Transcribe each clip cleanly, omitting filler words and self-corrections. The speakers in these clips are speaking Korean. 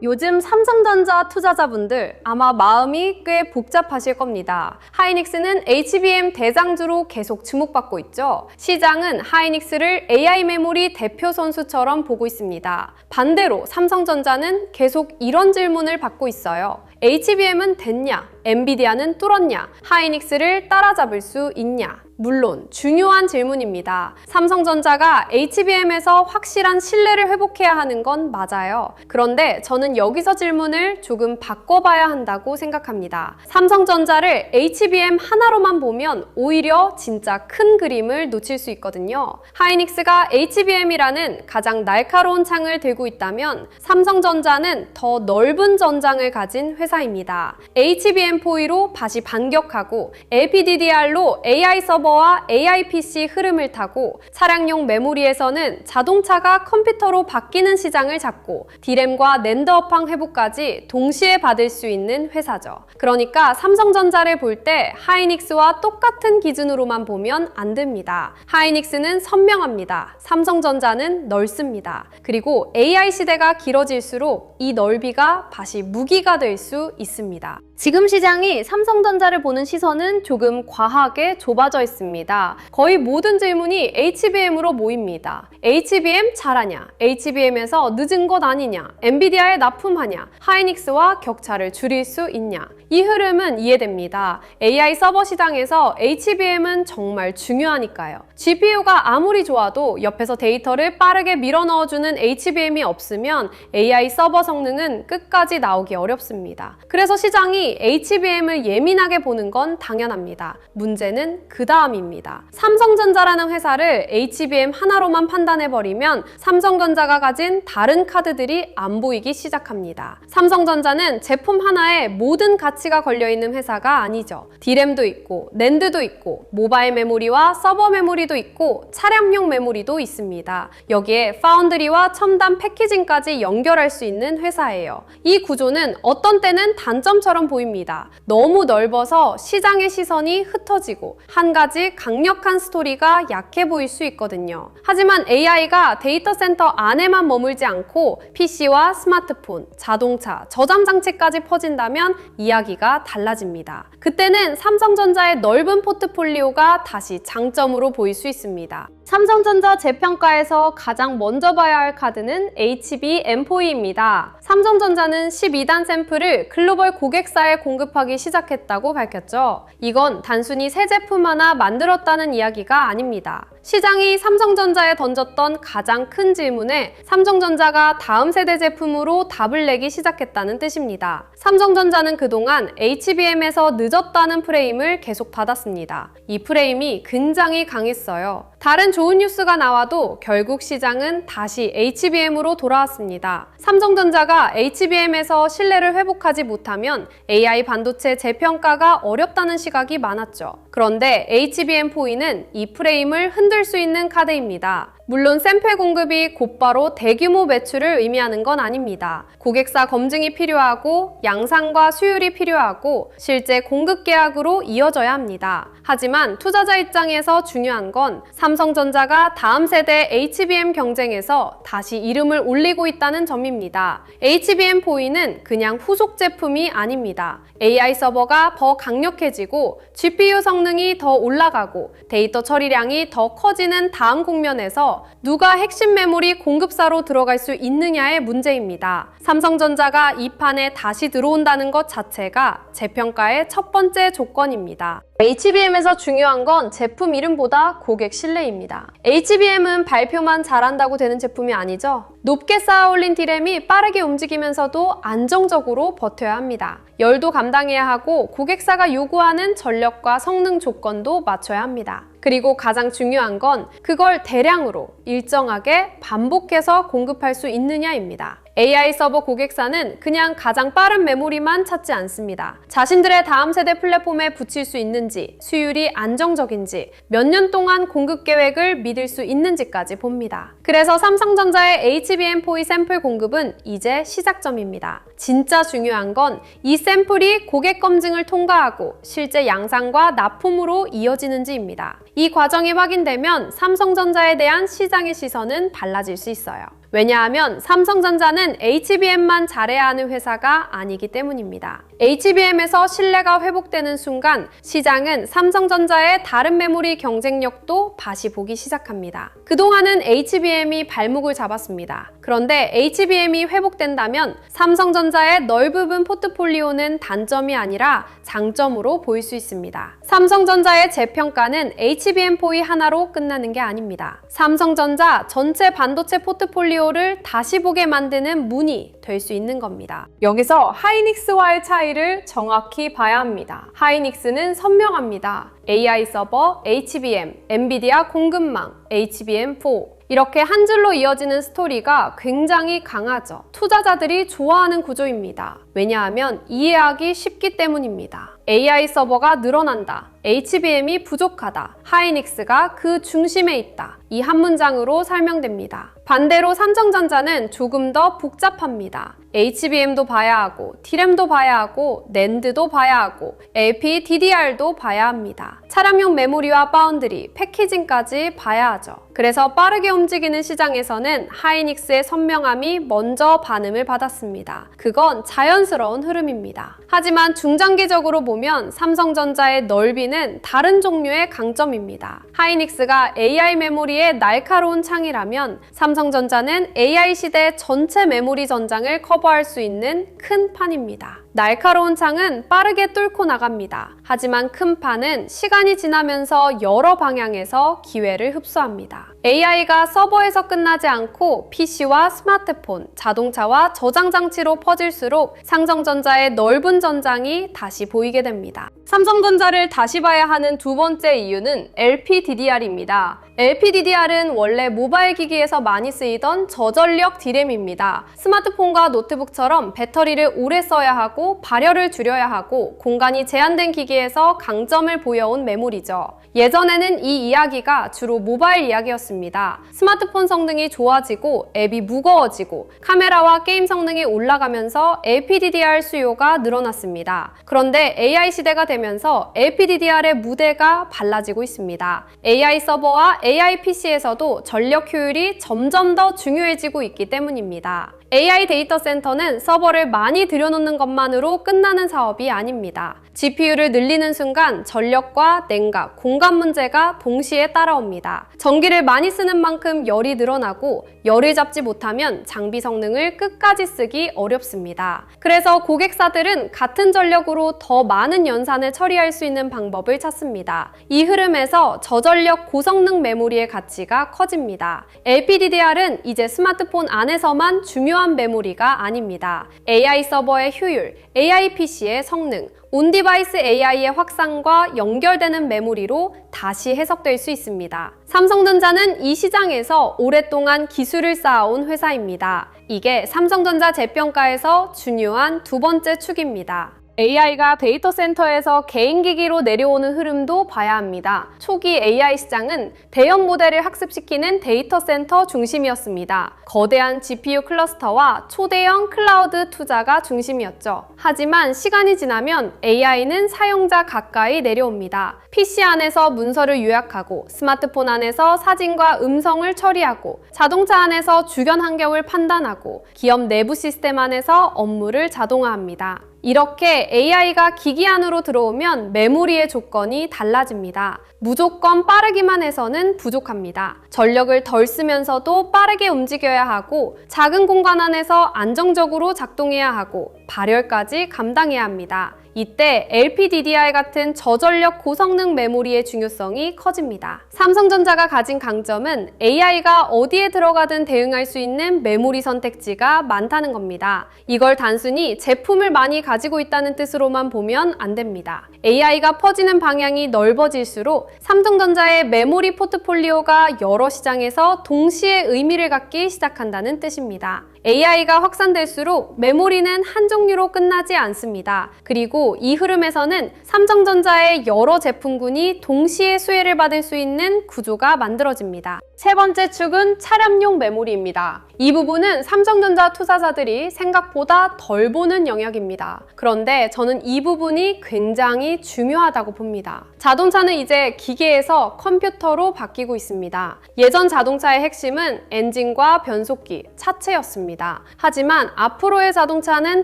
요즘 삼성전자 투자자분들 아마 마음이 꽤 복잡하실 겁니다. 하이닉스는 HBM 대장주로 계속 주목받고 있죠. 시장은 하이닉스를 AI 메모리 대표 선수처럼 보고 있습니다. 반대로 삼성전자는 계속 이런 질문을 받고 있어요. HBM은 됐냐? 엔비디아는 뚫었냐? 하이닉스를 따라잡을 수 있냐? 물론 중요한 질문입니다. 삼성전자가 HBM에서 확실한 신뢰를 회복해야 하는 건 맞아요. 그런데 저는 여기서 질문을 조금 바꿔봐야 한다고 생각합니다. 삼성전자를 HBM 하나로만 보면 오히려 진짜 큰 그림을 놓칠 수 있거든요. 하이닉스가 HBM이라는 가장 날카로운 창을 들고 있다면 삼성전자는 더 넓은 전장을 가진 회사입니다. HBM4E로 다시 반격하고 LPDDR로 AI 서버와 AI PC 흐름을 타고 차량용 메모리에서는 자동차가 컴퓨터로 바뀌는 시장을 잡고 D램과 낸드 업황 회복까지 동시에 받을 수 있는 회사죠. 그러니까 삼성전자를 볼 때 하이닉스와 똑같은 기준으로만 보면 안 됩니다. 하이닉스는 선명합니다. 삼성전자는 넓습니다. 그리고 AI 시대가 길어질수록 이 넓이가 다시 무기가 될 수 있습니다. 지금 시장이 삼성전자를 보는 시선은 조금 과하게 좁아져 있습니다. 거의 모든 질문이 HBM으로 모입니다. HBM 잘하냐? HBM에서 늦은 것 아니냐? 엔비디아에 납품하냐? 하이닉스와 격차를 줄일 수 있냐? 이 흐름은 이해됩니다. AI 서버 시장에서 HBM은 정말 중요하니까요. GPU가 아무리 좋아도 옆에서 데이터를 빠르게 밀어 넣어주는 HBM이 없으면 AI 서버 성능은 끝까지 나오기 어렵습니다. 그래서 시장이 HBM을 예민하게 보는 건 당연합니다. 문제는 그 다음입니다. 삼성전자라는 회사를 HBM 하나로만 판단해버리면 삼성전자가 가진 다른 카드들이 안 보이기 시작합니다. 삼성전자는 제품 하나에 모든 가치가 걸려있는 회사가 아니죠. D램도 있고 낸드도 있고 모바일 메모리와 서버 메모리도 있고 차량용 메모리도 있습니다. 여기에 파운드리와 첨단 패키징까지 연결할 수 있는 회사예요. 이 구조는 어떤 때는 단점처럼 보입니다. 너무 넓어서 시장의 시선이 흩어지고 한 가지 강력한 스토리가 약해 보일 수 있거든요. 하지만 AI가 데이터 센터 안에만 머물지 않고 PC와 스마트폰, 자동차, 저장 장치까지 퍼진다면 이야기가 달라집니다. 그때는 삼성전자의 넓은 포트폴리오가 다시 장점으로 보일 수 있습니다. 삼성전자 재평가에서 가장 먼저 봐야 할 카드는 HBM4E입니다. 삼성전자는 12단 샘플을 글로벌 고객사에 공급하기 시작했다고 밝혔죠. 이건 단순히 새 제품 하나 만들었다는 이야기가 아닙니다. 시장이 삼성전자에 던졌던 가장 큰 질문에 삼성전자가 다음 세대 제품으로 답을 내기 시작했다는 뜻입니다. 삼성전자는 그동안 HBM에서 늦었다는 프레임을 계속 받았습니다. 이 프레임이 굉장히 강했어요. 다른 좋은 뉴스가 나와도 결국 시장은 다시 HBM으로 돌아왔습니다. 삼성전자가 HBM에서 신뢰를 회복하지 못하면 AI 반도체 재평가가 어렵다는 시각이 많았죠. 그런데 HBM4E는 이 프레임을 흔들 수 있는 카드입니다. 물론 샘플 공급이 곧바로 대규모 매출을 의미하는 건 아닙니다. 고객사 검증이 필요하고 양산과 수율이 필요하고 실제 공급 계약으로 이어져야 합니다. 하지만 투자자 입장에서 중요한 건 삼성전자가 다음 세대 HBM 경쟁에서 다시 이름을 올리고 있다는 점입니다. HBM4E는 그냥 후속 제품이 아닙니다. AI 서버가 더 강력해지고 GPU 성능이 더 올라가고 데이터 처리량이 더 커지는 다음 국면에서 누가 핵심 메모리 공급사로 들어갈 수 있느냐의 문제입니다. 삼성전자가 이 판에 다시 들어온다는 것 자체가 재평가의 첫 번째 조건입니다. HBM에서 중요한 건 제품 이름보다 고객 신뢰입니다. HBM은 발표만 잘한다고 되는 제품이 아니죠. 높게 쌓아 올린 D램이 빠르게 움직이면서도 안정적으로 버텨야 합니다. 열도 감당해야 하고 고객사가 요구하는 전력과 성능 조건도 맞춰야 합니다. 그리고 가장 중요한 건 그걸 대량으로 일정하게 반복해서 공급할 수 있느냐입니다. AI 서버 고객사는 그냥 가장 빠른 메모리만 찾지 않습니다. 자신들의 다음 세대 플랫폼에 붙일 수 있는지, 수율이 안정적인지, 몇 년 동안 공급 계획을 믿을 수 있는지까지 봅니다. 그래서 삼성전자의 HBM4E 샘플 공급은 이제 시작점입니다. 진짜 중요한 건 이 샘플이 고객 검증을 통과하고 실제 양산과 납품으로 이어지는지입니다. 이 과정이 확인되면 삼성전자에 대한 시장의 시선은 달라질 수 있어요. 왜냐하면 삼성전자는 HBM만 잘해야 하는 회사가 아니기 때문입니다. HBM에서 신뢰가 회복되는 순간 시장은 삼성전자의 다른 메모리 경쟁력도 다시 보기 시작합니다. 그동안은 HBM이 발목을 잡았습니다. 그런데 HBM이 회복된다면 삼성전자의 넓은 포트폴리오는 단점이 아니라 장점으로 보일 수 있습니다. 삼성전자의 재평가는 HBM4이 하나로 끝나는 게 아닙니다. 삼성전자 전체 반도체 포트폴리오를 다시 보게 만드는 문이 될 수 있는 겁니다. 여기서 하이닉스와의 차이를 정확히 봐야 합니다. 하이닉스는 선명합니다. AI 서버, HBM, 엔비디아 공급망, HBM4 이렇게 한 줄로 이어지는 스토리가 굉장히 강하죠. 투자자들이 좋아하는 구조입니다. 왜냐하면 이해하기 쉽기 때문입니다. AI 서버가 늘어난다. HBM이 부족하다. 하이닉스가 그 중심에 있다. 이 한 문장으로 설명됩니다. 반대로 삼성전자는 조금 더 복잡합니다. HBM도 봐야 하고, D램도 봐야 하고, 낸드도 봐야 하고, LP, DDR도 봐야 합니다. 차량용 메모리와 바운드리, 패키징까지 봐야 하죠. 그래서 빠르게 움직이는 시장에서는 하이닉스의 선명함이 먼저 반응을 받았습니다. 그건 자연스러운 흐름입니다. 하지만 중장기적으로 보면 삼성전자의 넓이는 다른 종류의 강점입니다. 하이닉스가 AI 메모리의 날카로운 창이라면 삼성전자는 AI 시대 전체 메모리 전장을 커버할 수 있는 큰 판입니다. 날카로운 창은 빠르게 뚫고 나갑니다. 하지만 큰 판은 시간이 지나면서 여러 방향에서 기회를 흡수합니다. AI가 서버에서 끝나지 않고 PC와 스마트폰, 자동차와 저장 장치로 퍼질수록 삼성전자의 넓은 전장이 다시 보이게 됩니다. 삼성전자를 다시 봐야 하는 두 번째 이유는 LPDDR입니다. LPDDR은 원래 모바일 기기에서 많이 쓰이던 저전력 D램입니다. 스마트폰과 노트북처럼 배터리를 오래 써야 하고 발열을 줄여야 하고 공간이 제한된 기기에서 강점을 보여온 메모리죠. 예전에는 이 이야기가 주로 모바일 이야기였습니다. 스마트폰 성능이 좋아지고 앱이 무거워지고 카메라와 게임 성능이 올라가면서 LPDDR 수요가 늘어났습니다. 그런데 AI 시대가 되면서 LPDDR의 무대가 달라지고 있습니다. AI 서버와 AI PC에서도 전력 효율이 점점 더 중요해지고 있기 때문입니다. AI 데이터 센터는 서버를 많이 들여놓는 것만으로 끝나는 사업이 아닙니다. GPU를 늘리는 순간 전력과 냉각, 공간 문제가 동시에 따라옵니다. 전기를 많이 쓰는 만큼 열이 늘어나고 열을 잡지 못하면 장비 성능을 끝까지 쓰기 어렵습니다. 그래서 고객사들은 같은 전력으로 더 많은 연산을 처리할 수 있는 방법을 찾습니다. 이 흐름에서 저전력 고성능 메모리의 가치가 커집니다. LPDDR은 이제 스마트폰 안에서만 중요한 메모리가 아닙니다. AI 서버의 효율, AI PC의 성능, 온디바이스 AI의 확산과 연결되는 메모리로 다시 해석될 수 있습니다. 삼성전자는 이 시장에서 오랫동안 기술을 쌓아온 회사입니다. 이게 삼성전자 재평가에서 중요한 두 번째 축입니다. AI가 데이터 센터에서 개인 기기로 내려오는 흐름도 봐야 합니다. 초기 AI 시장은 대형 모델을 학습시키는 데이터 센터 중심이었습니다. 거대한 GPU 클러스터와 초대형 클라우드 투자가 중심이었죠. 하지만 시간이 지나면 AI는 사용자 가까이 내려옵니다. PC 안에서 문서를 요약하고 스마트폰 안에서 사진과 음성을 처리하고 자동차 안에서 주변 환경을 판단하고 기업 내부 시스템 안에서 업무를 자동화합니다. 이렇게 AI가 기기 안으로 들어오면 메모리의 조건이 달라집니다. 무조건 빠르기만 해서는 부족합니다. 전력을 덜 쓰면서도 빠르게 움직여야 하고 작은 공간 안에서 안정적으로 작동해야 하고 발열까지 감당해야 합니다. 이때 LPDDR 같은 저전력 고성능 메모리의 중요성이 커집니다. 삼성전자가 가진 강점은 AI가 어디에 들어가든 대응할 수 있는 메모리 선택지가 많다는 겁니다. 이걸 단순히 제품을 많이 가지고 있다는 뜻으로만 보면 안 됩니다. AI가 퍼지는 방향이 넓어질수록 삼성전자의 메모리 포트폴리오가 여러 시장에서 동시에 의미를 갖기 시작한다는 뜻입니다. AI가 확산될수록 메모리는 한 종류로 끝나지 않습니다. 그리고 이 흐름에서는 삼성전자의 여러 제품군이 동시에 수혜를 받을 수 있는 구조가 만들어집니다. 세 번째 축은 차량용 메모리입니다. 이 부분은 삼성전자 투자자들이 생각보다 덜 보는 영역입니다. 그런데 저는 이 부분이 굉장히 중요하다고 봅니다. 자동차는 이제 기계에서 컴퓨터로 바뀌고 있습니다. 예전 자동차의 핵심은 엔진과 변속기, 차체였습니다. 하지만 앞으로의 자동차는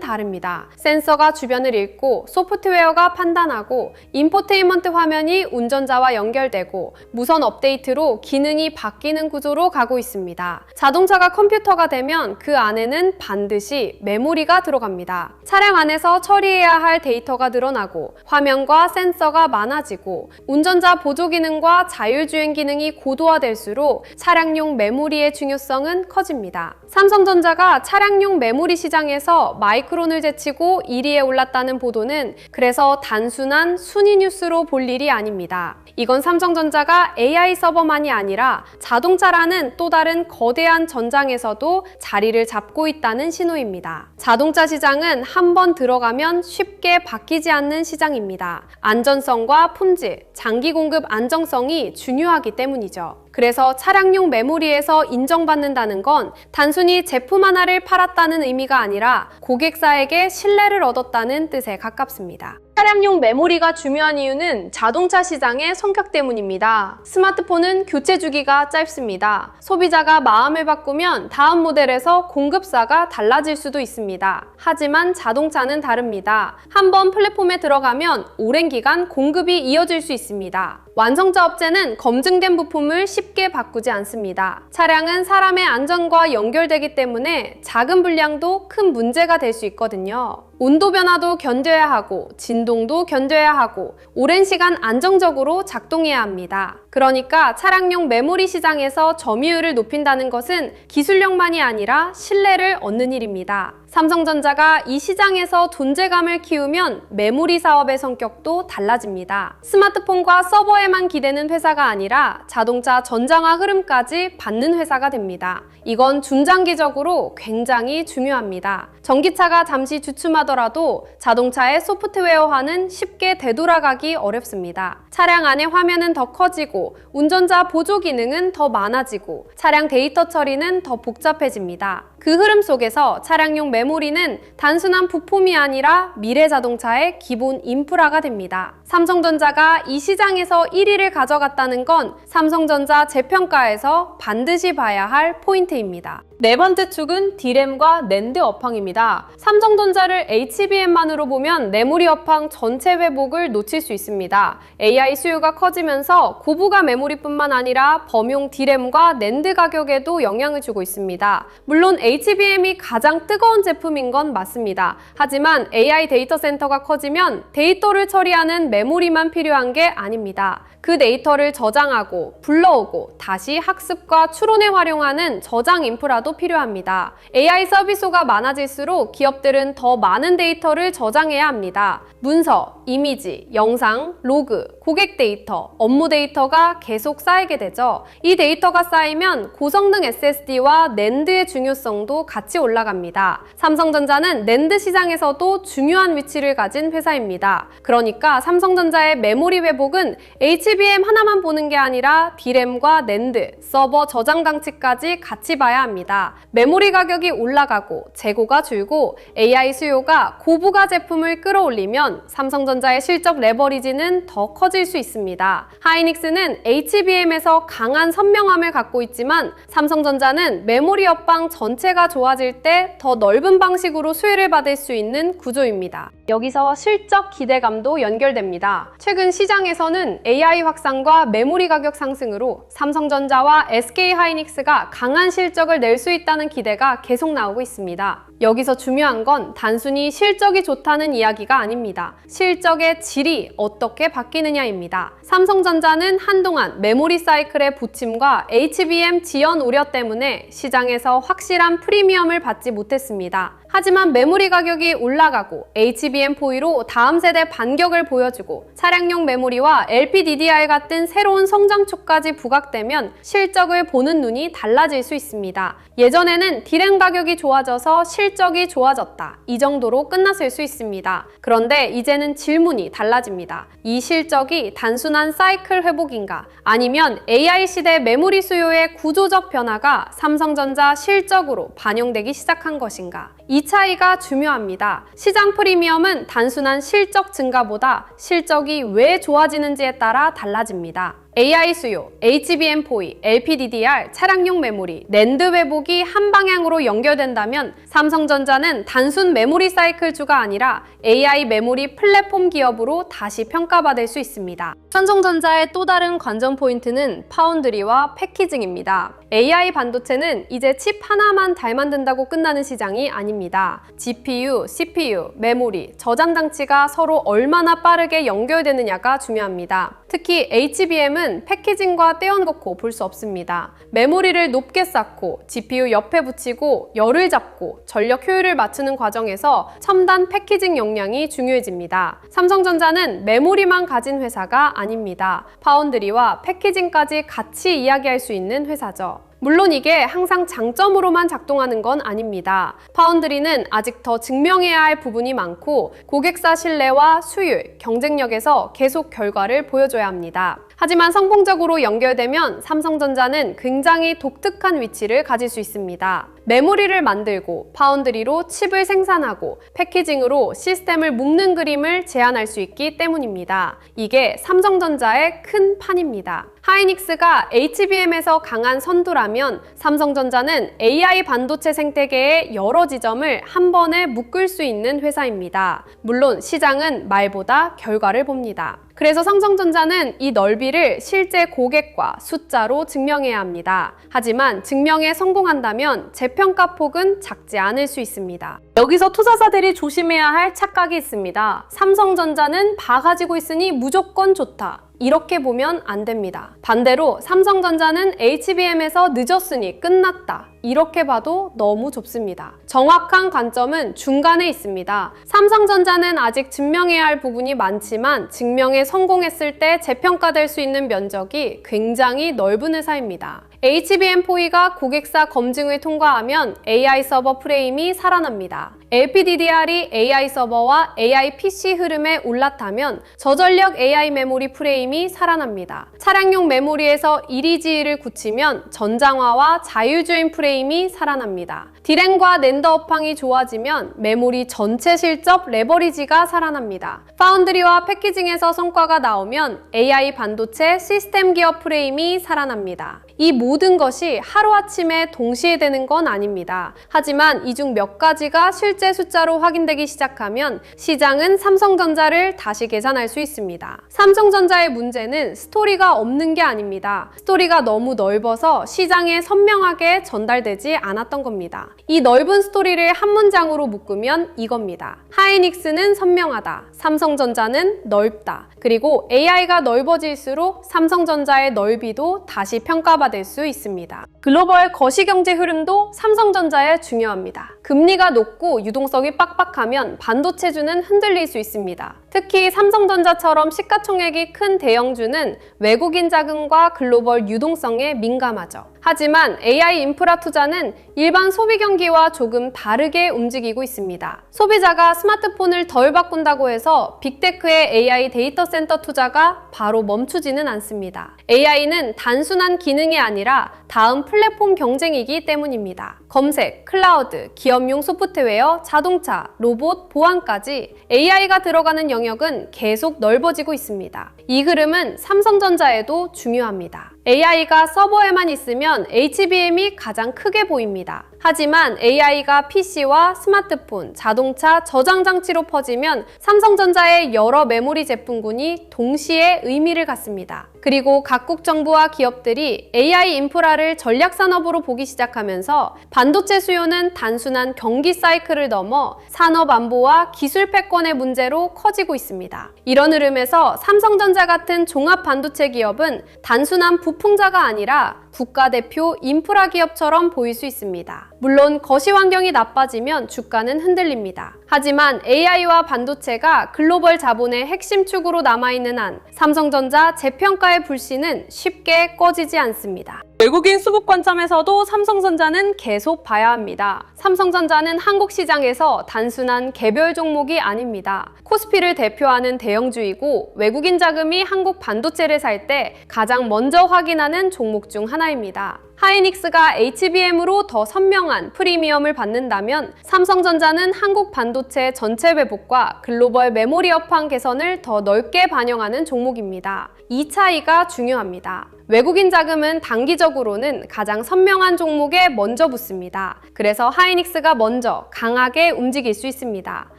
다릅니다. 센서가 주변을 읽고 소프트웨어가 판단하고 인포테인먼트 화면이 운전자와 연결되고 무선 업데이트로 기능이 바뀌는 구조로 가고 있습니다. 자동차가 컴퓨터가 되면 그 안에는 반드시 메모리가 들어갑니다. 차량 안에서 처리해야 할 데이터가 늘어나고 화면과 센서가 많아지고 운전자 보조 기능과 자율주행 기능이 고도화될수록 차량용 메모리의 중요성은 커집니다. 삼성전자가 차량용 메모리 시장에서 마이크론을 제치고 1위에 올랐다는 보도는 그래서 단순한 순위 뉴스로 볼 일이 아닙니다. 이건 삼성전자가 AI 서버만이 아니라 자동차라는 또 다른 거대한 전장에서도 자리를 잡고 있다는 신호입니다. 자동차 시장은 한번 들어가면 쉽게 바뀌지 않는 시장입니다. 안전성과 품질, 장기 공급 안정성이 중요하기 때문이죠. 그래서 차량용 메모리에서 인정받는다는 건 단순히 제품 하나를 팔았다는 의미가 아니라 고객사에게 신뢰를 얻었다는 뜻에 가깝습니다. 차량용 메모리가 중요한 이유는 자동차 시장의 성격 때문입니다. 스마트폰은 교체 주기가 짧습니다. 소비자가 마음을 바꾸면 다음 모델에서 공급사가 달라질 수도 있습니다. 하지만 자동차는 다릅니다. 한번 플랫폼에 들어가면 오랜 기간 공급이 이어질 수 있습니다. 완성차 업체는 검증된 부품을 쉽게 바꾸지 않습니다. 차량은 사람의 안전과 연결되기 때문에 작은 불량도 큰 문제가 될 수 있거든요. 온도 변화도 견뎌야 하고 진동도 견뎌야 하고 오랜 시간 안정적으로 작동해야 합니다. 그러니까 차량용 메모리 시장에서 점유율을 높인다는 것은 기술력만이 아니라 신뢰를 얻는 일입니다. 삼성전자가 이 시장에서 존재감을 키우면 메모리 사업의 성격도 달라집니다. 스마트폰과 서버에만 기대는 회사가 아니라 자동차 전장화 흐름까지 받는 회사가 됩니다. 이건 중장기적으로 굉장히 중요합니다. 전기차가 잠시 주춤하더라도 자동차의 소프트웨어화는 쉽게 되돌아가기 어렵습니다. 차량 안의 화면은 더 커지고 운전자 보조 기능은 더 많아지고 차량 데이터 처리는 더 복잡해집니다. 그 흐름 속에서 차량용 메모리는 단순한 부품이 아니라 미래 자동차의 기본 인프라가 됩니다. 삼성전자가 이 시장에서 1위를 가져갔다는 건 삼성전자 재평가에서 반드시 봐야 할 포인트입니다. 네 번째 축은 D램과 낸드 업황입니다. 삼성전자를 HBM만으로 보면 메모리 업황 전체 회복을 놓칠 수 있습니다. AI 수요가 커지면서 고부가 메모리뿐만 아니라 범용 D램과 낸드 가격에도 영향을 주고 있습니다. 물론 HBM이 가장 뜨거운 제품인 건 맞습니다. 하지만 AI 데이터 센터가 커지면 데이터를 처리하는 메모리만 필요한 게 아닙니다. 그 데이터를 저장하고 불러오고 다시 학습과 추론에 활용하는 저장 인프라도 필요합니다. AI 서비스가 많아질수록 기업들은 더 많은 데이터를 저장해야 합니다. 문서, 이미지, 영상, 로그, 고객 데이터, 업무 데이터가 계속 쌓이게 되죠. 이 데이터가 쌓이면 고성능 SSD와 낸드의 중요성도 같이 올라갑니다. 삼성전자는 낸드 시장에서도 중요한 위치를 가진 회사입니다. 그러니까 삼성전자의 메모리 회복은 HBM 하나만 보는 게 아니라 D램과 낸드, 서버 저장 장치까지 같이 봐야 합니다. 메모리 가격이 올라가고 재고가 줄고 AI 수요가 고부가 제품을 끌어올리면 삼성전자의 실적 레버리지는 더 커질 수 있습니다. 하이닉스는 HBM에서 강한 선명함을 갖고 있지만 삼성전자는 메모리 업황 전체가 좋아질 때 더 넓은 방식으로 수혜를 받을 수 있는 구조입니다. 여기서 실적 기대감도 연결됩니다. 최근 시장에서는 AI 확산과 메모리 가격 상승으로 삼성전자와 SK 하이닉스가 강한 실적을 낼 수 있다는 기대가 계속 나오고 있습니다. 여기서 중요한 건 단순히 실적이 좋다는 이야기가 아닙니다. 실적의 질이 어떻게 바뀌느냐입니다. 삼성전자는 한동안 메모리 사이클의 부침과 HBM 지연 우려 때문에 시장에서 확실한 프리미엄을 받지 못했습니다. 하지만 메모리 가격이 올라가고 HBM4E로 다음 세대 반격을 보여주고 차량용 메모리와 LPDDR 같은 새로운 성장축까지 부각되면 실적을 보는 눈이 달라질 수 있습니다. 예전에는 D램 가격이 좋아져서 실적이 좋아졌다. 이 정도로 끝났을 수 있습니다. 그런데 이제는 질문이 달라집니다. 이 실적이 단순한 사이클 회복인가? 아니면 AI 시대 메모리 수요의 구조적 변화가 삼성전자 실적으로 반영되기 시작한 것인가? 이 차이가 중요합니다. 시장 프리미엄은 단순한 실적 증가보다 실적이 왜 좋아지는지에 따라 달라집니다. AI 수요, HBM4E, LPDDR, 차량용 메모리, 낸드 회복이 한 방향으로 연결된다면 삼성전자는 단순 메모리 사이클주가 아니라 AI 메모리 플랫폼 기업으로 다시 평가받을 수 있습니다. 삼성전자의 또 다른 관전 포인트는 파운드리와 패키징입니다. AI 반도체는 이제 칩 하나만 잘 만든다고 끝나는 시장이 아닙니다. GPU, CPU, 메모리, 저장 장치가 서로 얼마나 빠르게 연결되느냐가 중요합니다. 특히 HBM은 패키징과 떼어놓고 볼 수 없습니다. 메모리를 높게 쌓고 GPU 옆에 붙이고 열을 잡고 전력 효율을 맞추는 과정에서 첨단 패키징 역량이 중요해집니다. 삼성전자는 메모리만 가진 회사가 아닙니다. 파운드리와 패키징까지 같이 이야기할 수 있는 회사죠. 물론 이게 항상 장점으로만 작동하는 건 아닙니다. 파운드리는 아직 더 증명해야 할 부분이 많고 고객사 신뢰와 수율, 경쟁력에서 계속 결과를 보여줘야 합니다. 하지만 성공적으로 연결되면 삼성전자는 굉장히 독특한 위치를 가질 수 있습니다. 메모리를 만들고 파운드리로 칩을 생산하고 패키징으로 시스템을 묶는 그림을 제안할 수 있기 때문입니다. 이게 삼성전자의 큰 판입니다. 하이닉스가 HBM에서 강한 선두라면 삼성전자는 AI 반도체 생태계의 여러 지점을 한 번에 묶을 수 있는 회사입니다. 물론 시장은 말보다 결과를 봅니다. 그래서 삼성전자는 이 넓이를 실제 고객과 숫자로 증명해야 합니다. 하지만 증명에 성공한다면 재평가 폭은 작지 않을 수 있습니다. 여기서 투자자들이 조심해야 할 착각이 있습니다. 삼성전자는 다 가지고 있으니 무조건 좋다. 이렇게 보면 안 됩니다. 반대로 삼성전자는 HBM에서 늦었으니 끝났다. 이렇게 봐도 너무 좁습니다. 정확한 관점은 중간에 있습니다. 삼성전자는 아직 증명해야 할 부분이 많지만 증명에 성공했을 때 재평가될 수 있는 면적이 굉장히 넓은 회사입니다. HBM4E가 고객사 검증을 통과하면 AI 서버 프레임이 살아납니다. LPDDR이 AI 서버와 AI PC 흐름에 올라타면 저전력 AI 메모리 프레임이 살아납니다. 차량용 메모리에서 이리지이를 굳히면 전장화와 자율주행 프레임이 살아납니다. D램과 낸더 업황이 좋아지면 메모리 전체 실적 레버리지가 살아납니다. 파운드리와 패키징에서 성과가 나오면 AI 반도체 시스템 기업 프레임이 살아납니다. 이 모든 것이 하루아침에 동시에 되는 건 아닙니다. 하지만 이 중 몇 가지가 실제 숫자로 확인되기 시작하면 시장은 삼성전자를 다시 계산할 수 있습니다. 삼성전자의 문제는 스토리가 없는 게 아닙니다. 스토리가 너무 넓어서 시장에 선명하게 전달되지 않았던 겁니다. 이 넓은 스토리를 한 문장으로 묶으면 이겁니다. 하이닉스는 선명하다. 삼성전자는 넓다. 그리고 AI가 넓어질수록 삼성전자의 넓이도 다시 평가받을 수 있습니다. 글로벌 거시경제 흐름도 삼성전자에 중요합니다. 금리가 높고 유동성이 빡빡하면 반도체주는 흔들릴 수 있습니다. 특히 삼성전자처럼 시가총액이 큰 대형주는 외국인 자금과 글로벌 유동성에 민감하죠. 하지만 AI 인프라 투자는 일반 소비 경기와 조금 다르게 움직이고 있습니다. 소비자가 스마트폰을 덜 바꾼다고 해서 빅테크의 AI 데이터 센터 투자가 바로 멈추지는 않습니다. AI는 단순한 기능이 아니라 다음 플랫폼 경쟁이기 때문입니다. 검색, 클라우드, 기업용 소프트웨어, 자동차, 로봇, 보안까지 AI가 들어가는 영역은 계속 넓어지고 있습니다. 이 흐름은 삼성전자에도 중요합니다. AI가 서버에만 있으면 HBM이 가장 크게 보입니다. 하지만 AI가 PC와 스마트폰, 자동차, 저장 장치로 퍼지면 삼성전자의 여러 메모리 제품군이 동시에 의미를 갖습니다. 그리고 각국 정부와 기업들이 AI 인프라를 전략 산업으로 보기 시작하면서 반도체 수요는 단순한 경기 사이클을 넘어 산업 안보와 기술 패권의 문제로 커지고 있습니다. 이런 흐름에서 삼성전자 같은 종합 반도체 기업은 단순한 부품자가 아니라 국가대표 인프라 기업처럼 보일 수 있습니다. 물론 거시 환경이 나빠지면 주가는 흔들립니다. 하지만 AI와 반도체가 글로벌 자본의 핵심 축으로 남아있는 한 삼성전자 재평가의 불씨는 쉽게 꺼지지 않습니다. 외국인 수급 관점에서도 삼성전자는 계속 봐야 합니다. 삼성전자는 한국 시장에서 단순한 개별 종목이 아닙니다. 코스피를 대표하는 대형주이고 외국인 자금이 한국 반도체를 살 때 가장 먼저 확인하는 종목 중 하나입니다. 하이닉스가 HBM으로 더 선명한 프리미엄을 받는다면 삼성전자는 한국 반도체 전체 회복과 글로벌 메모리 업황 개선을 더 넓게 반영하는 종목입니다. 이 차이가 중요합니다. 외국인 자금은 단기적으로는 가장 선명한 종목에 먼저 붙습니다. 그래서 하이닉스가 먼저 강하게 움직일 수 있습니다.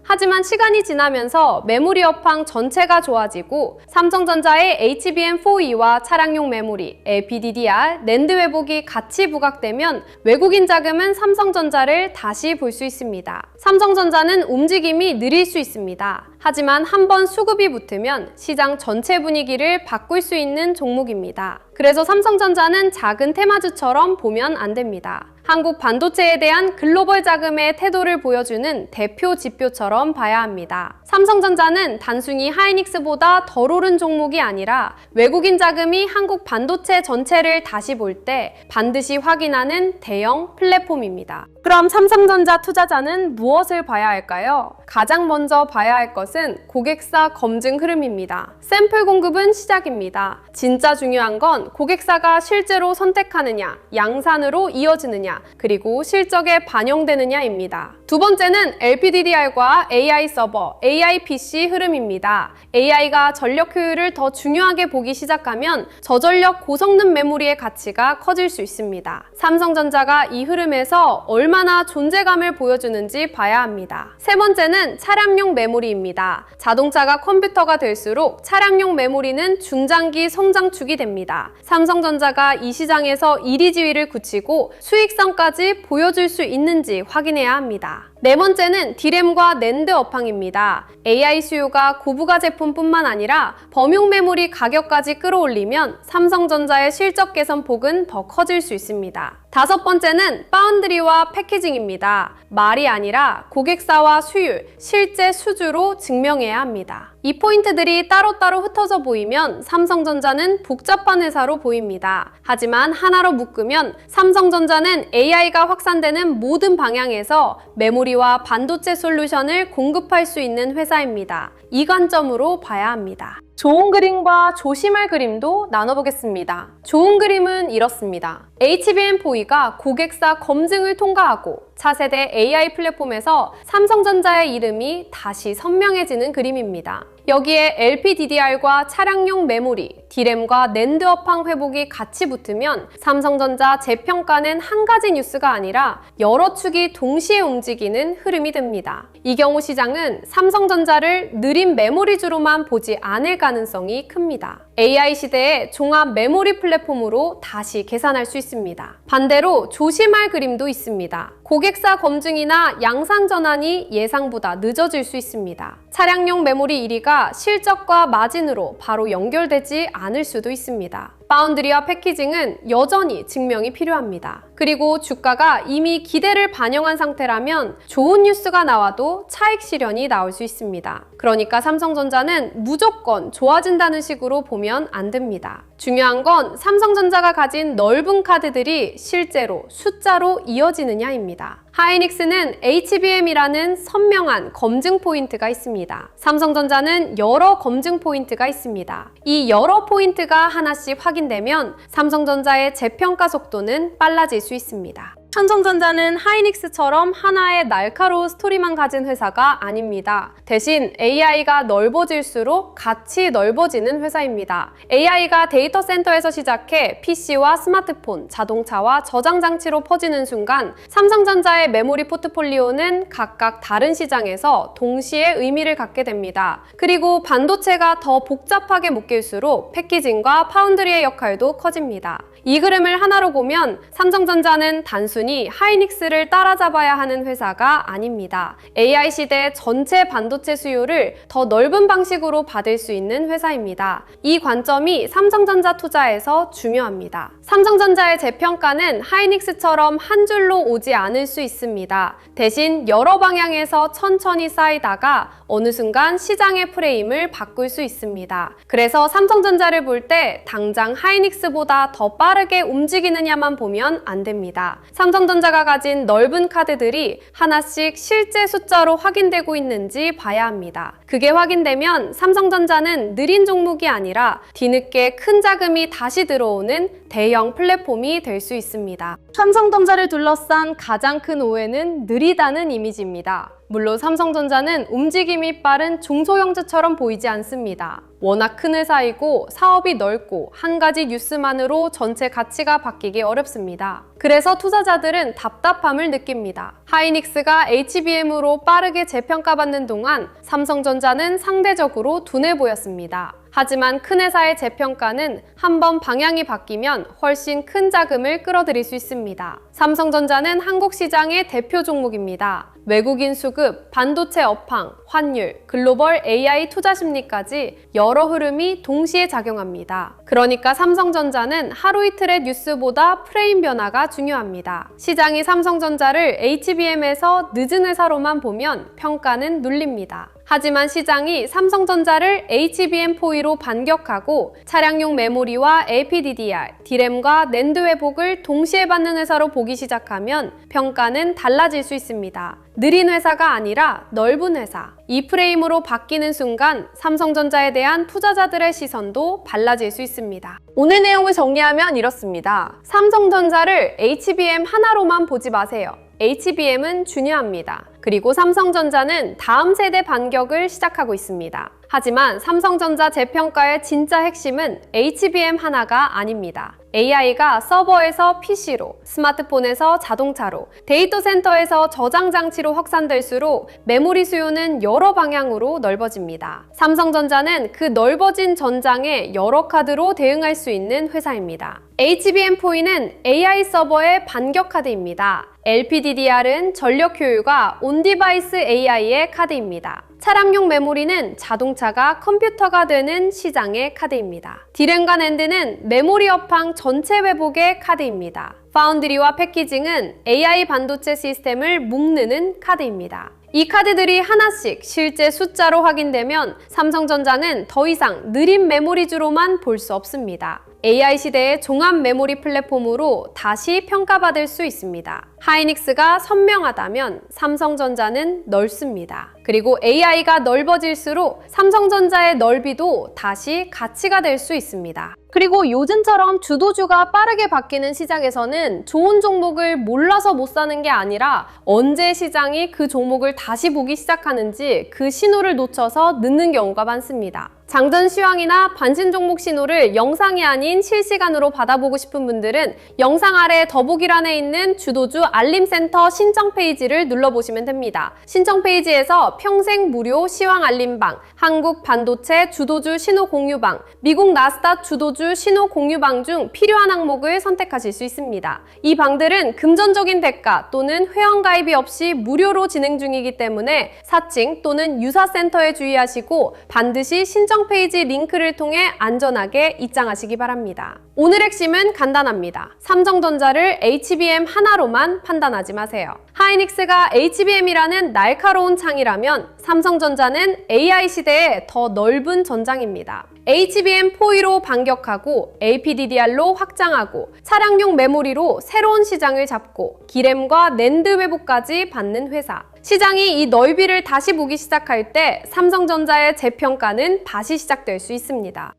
하지만 시간이 지나면서 메모리 업황 전체가 좋아지고 삼성전자의 HBM4E와 차량용 메모리, LPDDR, 낸드 회복이 같이 부각되면 외국인 자금은 삼성전자를 다시 볼 수 있습니다. 삼성전자는 움직임이 느릴 수 있습니다. 하지만 한번 수급이 붙으면 시장 전체 분위기를 바꿀 수 있는 종목입니다. 그래서 삼성전자는 작은 테마주처럼 보면 안 됩니다. 한국 반도체에 대한 글로벌 자금의 태도를 보여주는 대표 지표처럼 봐야 합니다. 삼성전자는 단순히 하이닉스보다 덜 오른 종목이 아니라 외국인 자금이 한국 반도체 전체를 다시 볼 때 반드시 확인하는 대형 플랫폼입니다. 그럼 삼성전자 투자자는 무엇을 봐야 할까요? 가장 먼저 봐야 할 것은 고객사 검증 흐름입니다. 샘플 공급은 시작입니다. 진짜 중요한 건 고객사가 실제로 선택하느냐, 양산으로 이어지느냐, 그리고 실적에 반영되느냐입니다. 두 번째는 LPDDR과 AI 서버, AI PC 흐름입니다. AI가 전력 효율을 더 중요하게 보기 시작하면 저전력 고성능 메모리의 가치가 커질 수 있습니다. 삼성전자가 이 흐름에서 얼마나 존재감을 보여주는지 봐야 합니다. 세 번째는 차량용 메모리입니다. 자동차가 컴퓨터가 될수록 차량용 메모리는 중장기 성장축이 됩니다. 삼성전자가 이 시장에서 1위 지위를 굳히고 수익성까지 보여줄 수 있는지 확인해야 합니다. 네 번째는 D램과 낸드 업황입니다. AI 수요가 고부가 제품뿐만 아니라 범용 메모리 가격까지 끌어올리면 삼성전자의 실적 개선 폭은 더 커질 수 있습니다. 다섯 번째는 파운드리와 패키징입니다. 말이 아니라 고객사와 수율, 실제 수주로 증명해야 합니다. 이 포인트들이 따로따로 흩어져 보이면 삼성전자는 복잡한 회사로 보입니다. 하지만 하나로 묶으면 삼성전자는 AI가 확산되는 모든 방향에서 메모리와 반도체 솔루션을 공급할 수 있는 회사입니다. 이 관점으로 봐야 합니다. 좋은 그림과 조심할 그림도 나눠보겠습니다. 좋은 그림은 이렇습니다. HBM4E가 고객사 검증을 통과하고 차세대 AI 플랫폼에서 삼성전자의 이름이 다시 선명해지는 그림입니다. 여기에 LPDDR과 차량용 메모리, D램과 낸드 업황 회복이 같이 붙으면 삼성전자 재평가는 한 가지 뉴스가 아니라 여러 축이 동시에 움직이는 흐름이 됩니다. 이 경우 시장은 삼성전자를 느린 메모리주로만 보지 않을 가능성이 큽니다. AI 시대의 종합 메모리 플랫폼으로 다시 계산할 수 있습니다. 반대로 조심할 그림도 있습니다. 고객사 검증이나 양산 전환이 예상보다 늦어질 수 있습니다. 차량용 메모리 1위가 실적과 마진으로 바로 연결되지 않을 수도 있습니다. 파운드리와 패키징은 여전히 증명이 필요합니다. 그리고 주가가 이미 기대를 반영한 상태라면 좋은 뉴스가 나와도 차익 실현이 나올 수 있습니다. 그러니까 삼성전자는 무조건 좋아진다는 식으로 보면 안 됩니다. 중요한 건 삼성전자가 가진 넓은 카드들이 실제로 숫자로 이어지느냐입니다. 하이닉스는 HBM이라는 선명한 검증 포인트가 있습니다. 삼성전자는 여러 검증 포인트가 있습니다. 이 여러 포인트가 하나씩 확인되면 삼성전자의 재평가 속도는 빨라질 수 있습니다. 삼성전자는 하이닉스처럼 하나의 날카로운 스토리만 가진 회사가 아닙니다. 대신 AI가 넓어질수록 같이 넓어지는 회사입니다. AI가 데이터 센터에서 시작해 PC와 스마트폰, 자동차와 저장 장치로 퍼지는 순간 삼성전자의 메모리 포트폴리오는 각각 다른 시장에서 동시에 의미를 갖게 됩니다. 그리고 반도체가 더 복잡하게 묶일수록 패키징과 파운드리의 역할도 커집니다. 이 그림을 하나로 보면 삼성전자는 단순히 하이닉스를 따라잡아야 하는 회사가 아닙니다. AI 시대 전체 반도체 수요를 더 넓은 방식으로 받을 수 있는 회사입니다. 이 관점이 삼성전자 투자에서 중요합니다. 삼성전자의 재평가는 하이닉스처럼 한 줄로 오지 않을 수 있습니다. 대신 여러 방향에서 천천히 쌓이다가 어느 순간 시장의 프레임을 바꿀 수 있습니다. 그래서 삼성전자를 볼 때 당장 하이닉스보다 더 빠르게 움직이느냐만 보면 안 됩니다. 삼성전자가 가진 넓은 카드들이 하나씩 실제 숫자로 확인되고 있는지 봐야 합니다. 그게 확인되면 삼성전자는 느린 종목이 아니라 뒤늦게 큰 자금이 다시 들어오는 대형 플랫폼이 될 수 있습니다. 삼성전자를 둘러싼 가장 큰 오해는 느리다는 이미지입니다. 물론 삼성전자는 움직임이 빠른 중소형주처럼 보이지 않습니다. 워낙 큰 회사이고 사업이 넓고 한 가지 뉴스만으로 전체 가치가 바뀌기 어렵습니다. 그래서 투자자들은 답답함을 느낍니다. 하이닉스가 HBM으로 빠르게 재평가받는 동안 삼성전자는 상대적으로 둔해 보였습니다. 하지만 큰 회사의 재평가는 한번 방향이 바뀌면 훨씬 큰 자금을 끌어들일 수 있습니다. 삼성전자는 한국 시장의 대표 종목입니다. 외국인 수급, 반도체 업황, 환율, 글로벌 AI 투자 심리까지 여러 흐름이 동시에 작용합니다. 그러니까 삼성전자는 하루 이틀의 뉴스보다 프레임 변화가 중요합니다. 시장이 삼성전자를 HBM에서 늦은 회사로만 보면 평가는 눌립니다. 하지만 시장이 삼성전자를 HBM4E로 반격하고 차량용 메모리와 LPDDR, D램과 낸드 회복을 동시에 받는 회사로 보기 시작하면 평가는 달라질 수 있습니다. 느린 회사가 아니라 넓은 회사. 이 프레임으로 바뀌는 순간 삼성전자에 대한 투자자들의 시선도 달라질 수 있습니다. 오늘 내용을 정리하면 이렇습니다. 삼성전자를 HBM 하나로만 보지 마세요. HBM은 중요합니다. 그리고 삼성전자는 다음 세대 반격을 시작하고 있습니다. 하지만 삼성전자 재평가의 진짜 핵심은 HBM 하나가 아닙니다. AI가 서버에서 PC로, 스마트폰에서 자동차로, 데이터 센터에서 저장 장치로 확산될수록 메모리 수요는 여러 방향으로 넓어집니다. 삼성전자는 그 넓어진 전장에 여러 카드로 대응할 수 있는 회사입니다. HBM4E는 AI 서버의 반격 카드입니다. LPDDR은 전력 효율과 온디바이스 AI의 카드입니다. 차량용 메모리는 자동차가 컴퓨터가 되는 시장의 카드입니다. D램과 낸드는 메모리 업황 전체 회복의 카드입니다. 파운드리와 패키징은 AI 반도체 시스템을 묶는 카드입니다. 이 카드들이 하나씩 실제 숫자로 확인되면 삼성전자는 더 이상 느린 메모리주로만 볼 수 없습니다. AI 시대의 종합 메모리 플랫폼으로 다시 평가받을 수 있습니다. 하이닉스가 선명하다면 삼성전자는 넓습니다. 그리고 AI가 넓어질수록 삼성전자의 넓이도 다시 가치가 될 수 있습니다. 그리고 요즘처럼 주도주가 빠르게 바뀌는 시장에서는 좋은 종목을 몰라서 못 사는 게 아니라 언제 시장이 그 종목을 다시 보기 시작하는지 그 신호를 놓쳐서 늦는 경우가 많습니다. 장전 시황이나 관심 종목 신호를 영상이 아닌 실시간으로 받아보고 싶은 분들은 영상 아래 더보기란에 있는 주도주 알림센터 신청 페이지를 눌러보시면 됩니다. 신청 페이지에서 평생 무료 시황 알림방, 한국 반도체 주도주 신호 공유방, 미국 나스닥 주도주 신호 공유방 중 필요한 항목을 선택하실 수 있습니다. 이 방들은 금전적인 대가 또는 회원 가입이 없이 무료로 진행 중이기 때문에 사칭 또는 유사센터에 주의하시고 반드시 신청 페이지 링크를 통해 안전하게 입장하시기 바랍니다. 오늘 핵심은 간단합니다. 삼성전자를 HBM 하나로만 판단하지 마세요. 하이닉스가 HBM이라는 날카로운 창이라면 삼성전자는 AI 시대의 더 넓은 전장입니다. HBM4E로 반격하고 LPDDR로 확장하고 차량용 메모리로 새로운 시장을 잡고 D램과 낸드 회복까지 받는 회사. 시장이 이 넓이를 다시 보기 시작할 때 삼성전자의 재평가는 다시 시작될 수 있습니다.